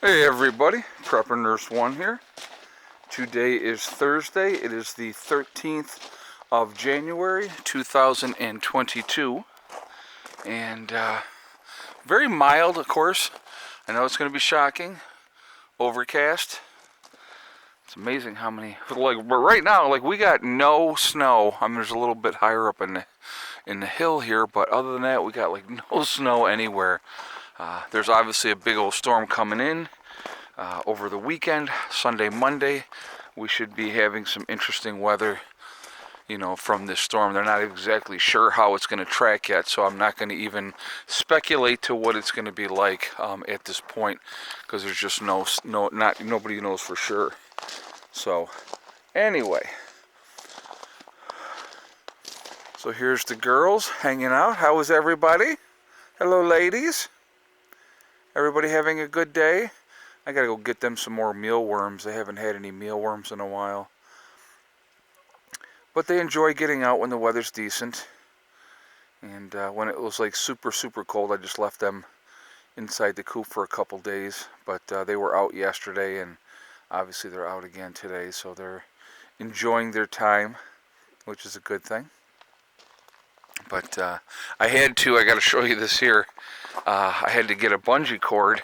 Hey everybody, Prepper Nurse 1 here. Today is Thursday. It is the 13th of January 2022. And very mild, of course. I know it's going to be shocking. Overcast. It's amazing how many, but right now, we got no snow. I mean, there's a little bit higher up in the hill here, but other than that, we got no snow anywhere. There's obviously a big old storm coming in. Over the weekend, Sunday, Monday, we should be having some interesting weather, from this storm. They're not exactly sure how it's going to track yet, so I'm not going to even speculate to what it's going to be like at this point, because there's just nobody knows for sure. So, anyway, so here's the girls hanging out. How is everybody? Hello, ladies. Everybody having a good day? I gotta go get them some more mealworms. They haven't had any mealworms in a while. But they enjoy getting out when the weather's decent. And when it was super, super cold, I just left them inside the coop for a couple days. But they were out yesterday, and obviously they're out again today. So they're enjoying their time, which is a good thing. But I gotta show you this here. I had to get a bungee cord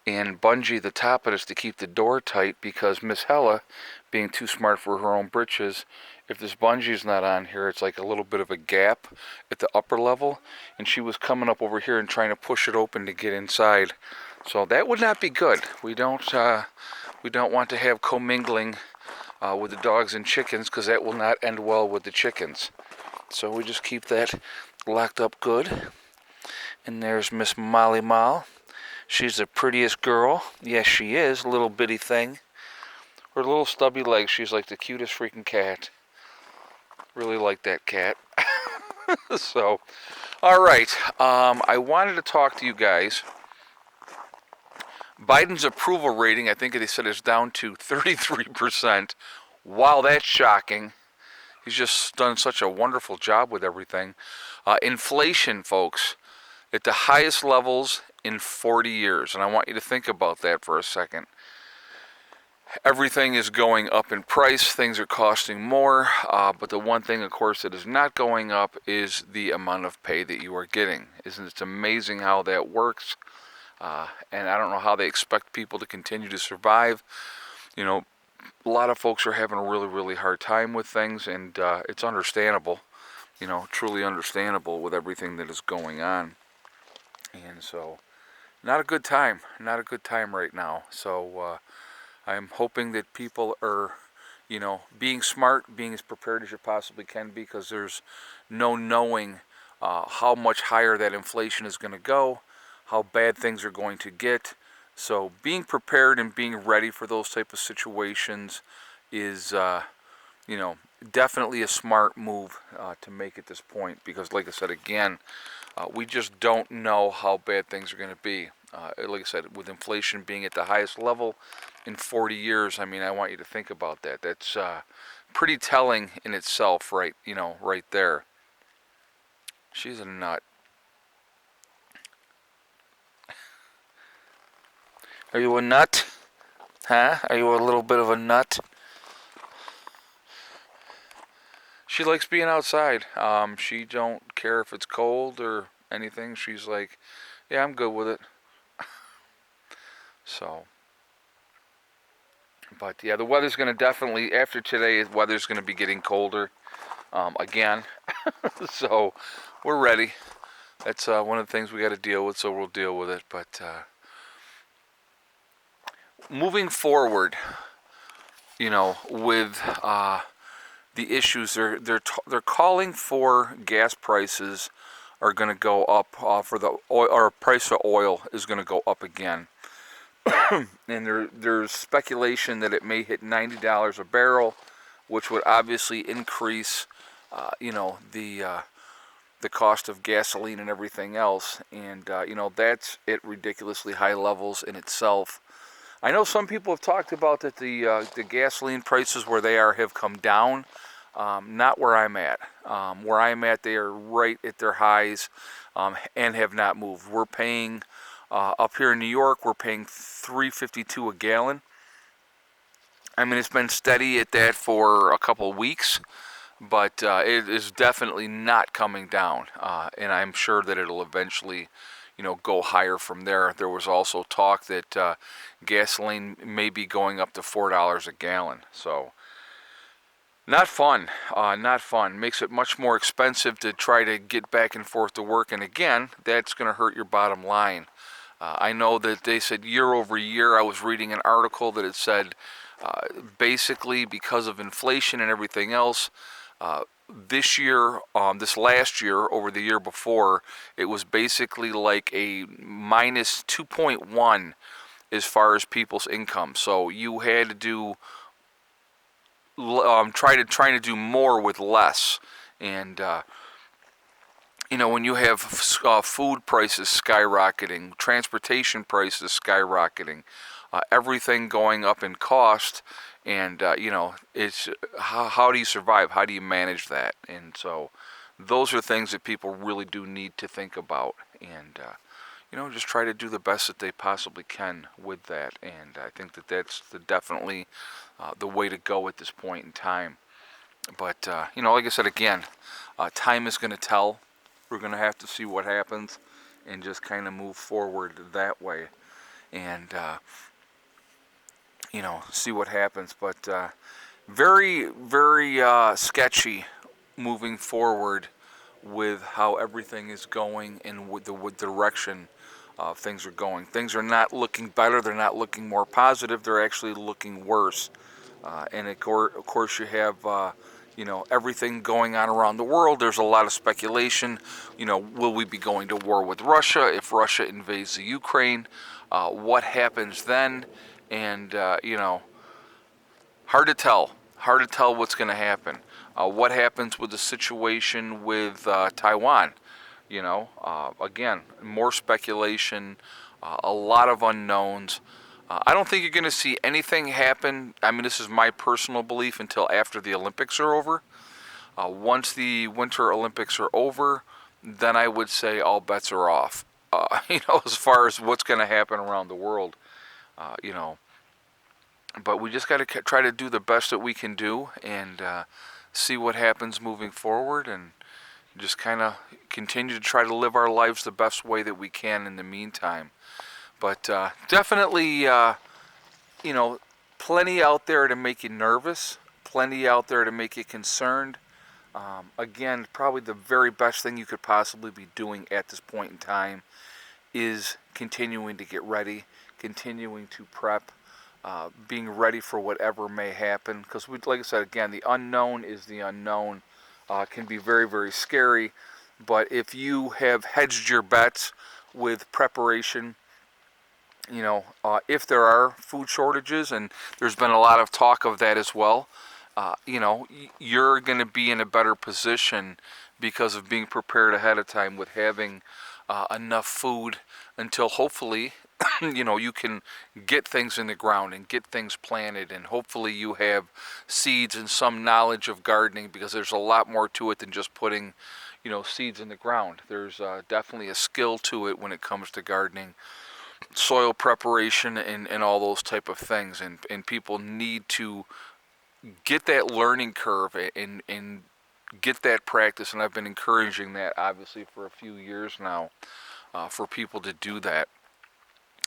and bungee the top of this to keep the door tight, because Miss Hella, being too smart for her own britches, if this bungee's not on here, it's like a little bit of a gap at the upper level, and she was coming up over here and trying to push it open to get inside. So that would not be good. We don't want to have commingling with the dogs and chickens, because that will not end well with the chickens. So we just keep that locked up good. And there's Miss Molly Moll. She's the prettiest girl. Yes, she is. Little bitty thing. Her little stubby legs. She's like the cutest freaking cat. Really like that cat. So, alright. I wanted to talk to you guys. Biden's approval rating, I think they said, is down to 33%. Wow, that's shocking. He's just done such a wonderful job with everything. Inflation, folks, at the highest levels in 40 years. And I want you to think about that for a second. Everything is going up in price. Things are costing more. But the one thing, of course, that is not going up is the amount of pay that you are getting. Isn't it amazing how that works? And I don't know how they expect people to continue to survive. A lot of folks are having a really, really hard time with things, and it's understandable. Truly understandable with everything that is going on. And so, not a good time right now. So I'm hoping that people are, being smart, being as prepared as you possibly can, because there's no knowing how much higher that inflation is going to go, how bad things are going to get. So being prepared and being ready for those type of situations is, definitely a smart move to make at this point, because like I said again, we just don't know how bad things are going to be. Like I said, with inflation being at the highest level in 40 years, I mean, I want you to think about that. That's pretty telling in itself, right there. She's a nut. Are you a nut? Huh? Are you a little bit of a nut? She likes being outside. She don't care if it's cold or anything. She's like, yeah, I'm good with it. So, but yeah, the weather's going to definitely, after today, the weather's going to be getting colder again. So, we're ready. That's one of the things we got to deal with, so we'll deal with it. But moving forward, with the issues, they're calling for gas prices are going to go up, for the oil, or price of oil is going to go up again. And there's speculation that it may hit $90 a barrel, which would obviously increase, the cost of gasoline and everything else. And that's at ridiculously high levels in itself. I know some people have talked about that the gasoline prices where they are have come down. Not where I'm at. Where I'm at, they are right at their highs and have not moved. We're paying Up here in New York, we're paying $3.52 a gallon. I mean, it's been steady at that for a couple of weeks, but it is definitely not coming down, and I'm sure that it'll eventually, go higher from there. There was also talk that gasoline may be going up to $4 a gallon, so not fun. Not fun. Makes it much more expensive to try to get back and forth to work, and again, that's going to hurt your bottom line. I know that they said year over year. I was reading an article that it said basically because of inflation and everything else, this year, this last year over the year before, it was basically like a minus 2.1 as far as people's income. So you had to do trying to do more with less, and when you have food prices skyrocketing, transportation prices skyrocketing, everything going up in cost, and it's how do you survive? How do you manage that? And so those are things that people really do need to think about, and just try to do the best that they possibly can with that. And I think that that's definitely the way to go at this point in time. But like I said again, time is going to tell. We're going to have to see what happens and just kind of move forward that way, and see what happens. But very, very sketchy moving forward with how everything is going and with the direction things are going. Things are not looking better. They're not looking more positive. They're actually looking worse. And of course, you have everything going on around the world. There's a lot of speculation. Will we be going to war with Russia if Russia invades the Ukraine? What happens then? And hard to tell. Hard to tell what's going to happen. What happens with the situation with Taiwan? Again, more speculation, a lot of unknowns. I don't think you're going to see anything happen. I mean, this is my personal belief until after the Olympics are over. Once the Winter Olympics are over, then I would say all bets are off. As far as what's going to happen around the world, But we just got to try to do the best that we can do and see what happens moving forward, and just kind of continue to try to live our lives the best way that we can in the meantime. But definitely, plenty out there to make you nervous, plenty out there to make you concerned. Again, probably the very best thing you could possibly be doing at this point in time is continuing to get ready, continuing to prep, being ready for whatever may happen. Because, like I said, again, the unknown is the unknown. Can be very, very scary. But if you have hedged your bets with preparation, if there are food shortages, and there's been a lot of talk of that as well, you're going to be in a better position because of being prepared ahead of time with having enough food until hopefully, you can get things in the ground and get things planted, and hopefully you have seeds and some knowledge of gardening, because there's a lot more to it than just putting, seeds in the ground. There's definitely a skill to it when it comes to gardening, soil preparation, and all those type of things, and people need to get that learning curve and get that practice, and I've been encouraging that obviously for a few years now, for people to do that.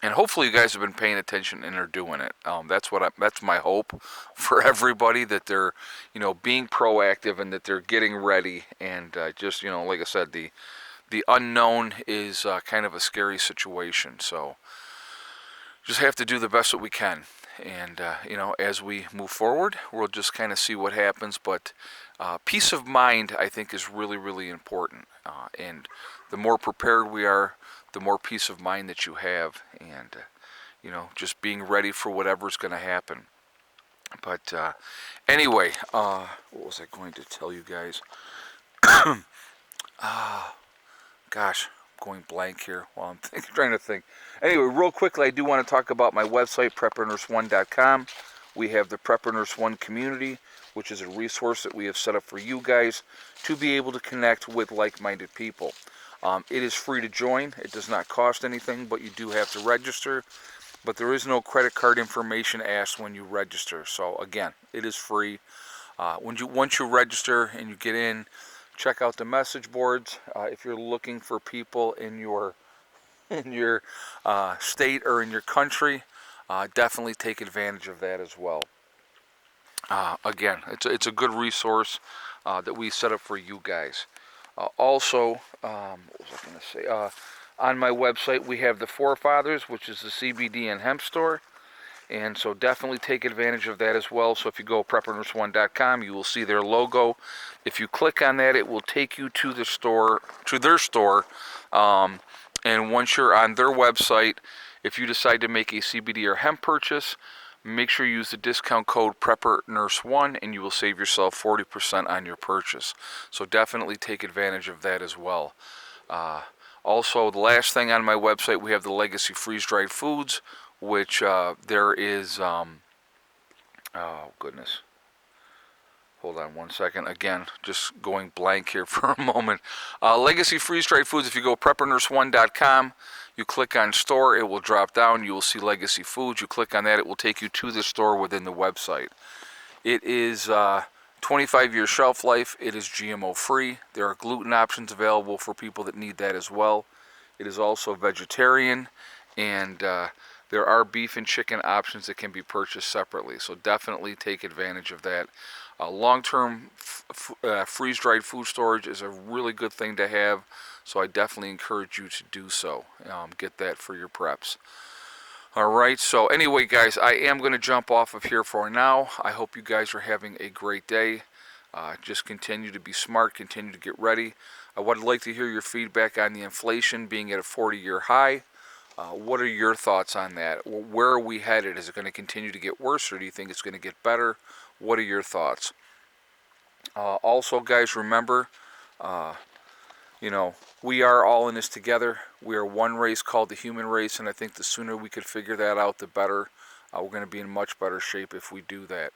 And hopefully you guys have been paying attention and are doing it. That's my hope for everybody, that they're being proactive and that they're getting ready, and just like I said, the unknown is kind of a scary situation. So just have to do the best that we can, and as we move forward, we'll just kind of see what happens. But peace of mind, I think, is really, really important, and the more prepared we are, the more peace of mind that you have, and just being ready for whatever's going to happen. But anyway, what was I going to tell you guys? Gosh, I'm going blank here while I'm trying to think. Anyway, real quickly, I do want to talk about my website, preppernurse1.com. We have the Prepper Nurse 1 community, which is a resource that we have set up for you guys to be able to connect with like-minded people. It is free to join. It does not cost anything, but you do have to register. But there is no credit card information asked when you register. So again, it is free. Once you register and you get in, check out the message boards. If you're looking for people in your state or in your country, definitely take advantage of that as well. Again, it's a good resource that we set up for you guys. Also, what was I going to say? On my website, we have the Forefathers, which is the CBD and hemp store. And so definitely take advantage of that as well. So if you go preppernurse1.com, you will see their logo. If you click on that, it will take you to the store, to their store. And once you're on their website, if you decide to make a CBD or hemp purchase, make sure you use the discount code PrepperNurse1 and you will save yourself 40% on your purchase. So definitely take advantage of that as well. Also, the last thing on my website, we have the Legacy freeze-dried foods, which there is, oh goodness, hold on one second, again, just going blank here for a moment. Legacy freeze-dried foods, if you go preppernurse1.com, you click on store, it will drop down, you will see Legacy Foods, you click on that, it will take you to the store within the website. It is 25-year shelf life, it is GMO free, there are gluten options available for people that need that as well. It is also vegetarian, and there are beef and chicken options that can be purchased separately, so definitely take advantage of that. Long-term freeze-dried food storage is a really good thing to have, so I definitely encourage you to do so. Get that for your preps. Alright, so anyway guys, I am going to jump off of here for now. I hope you guys are having a great day. Just continue to be smart, continue to get ready. I would like to hear your feedback on the inflation being at a 40-year high. What are your thoughts on that? Where are we headed? Is it going to continue to get worse, or do you think it's going to get better? What are your thoughts? Also, guys, remember, we are all in this together. We are one race called the human race, and I think the sooner we could figure that out, the better. We're going to be in much better shape if we do that.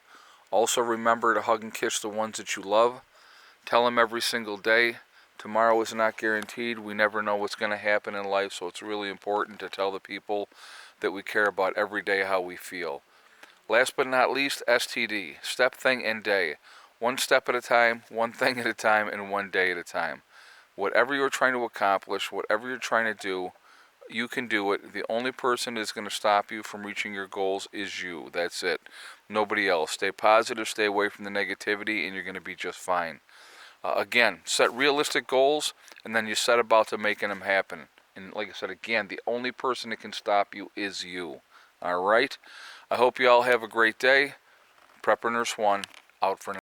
Also, remember to hug and kiss the ones that you love. Tell them every single day. Tomorrow is not guaranteed. We never know what's going to happen in life, so it's really important to tell the people that we care about every day how we feel. Last but not least, STD, step, thing, and day. One step at a time, one thing at a time, and one day at a time. Whatever you're trying to accomplish, whatever you're trying to do, you can do it. The only person that's going to stop you from reaching your goals is you. That's it. Nobody else. Stay positive, stay away from the negativity, and you're going to be just fine. Again, set realistic goals, and then you set about to making them happen. And like I said, again, the only person that can stop you is you. All right? I hope you all have a great day. Prepper Nurse 1, out for now.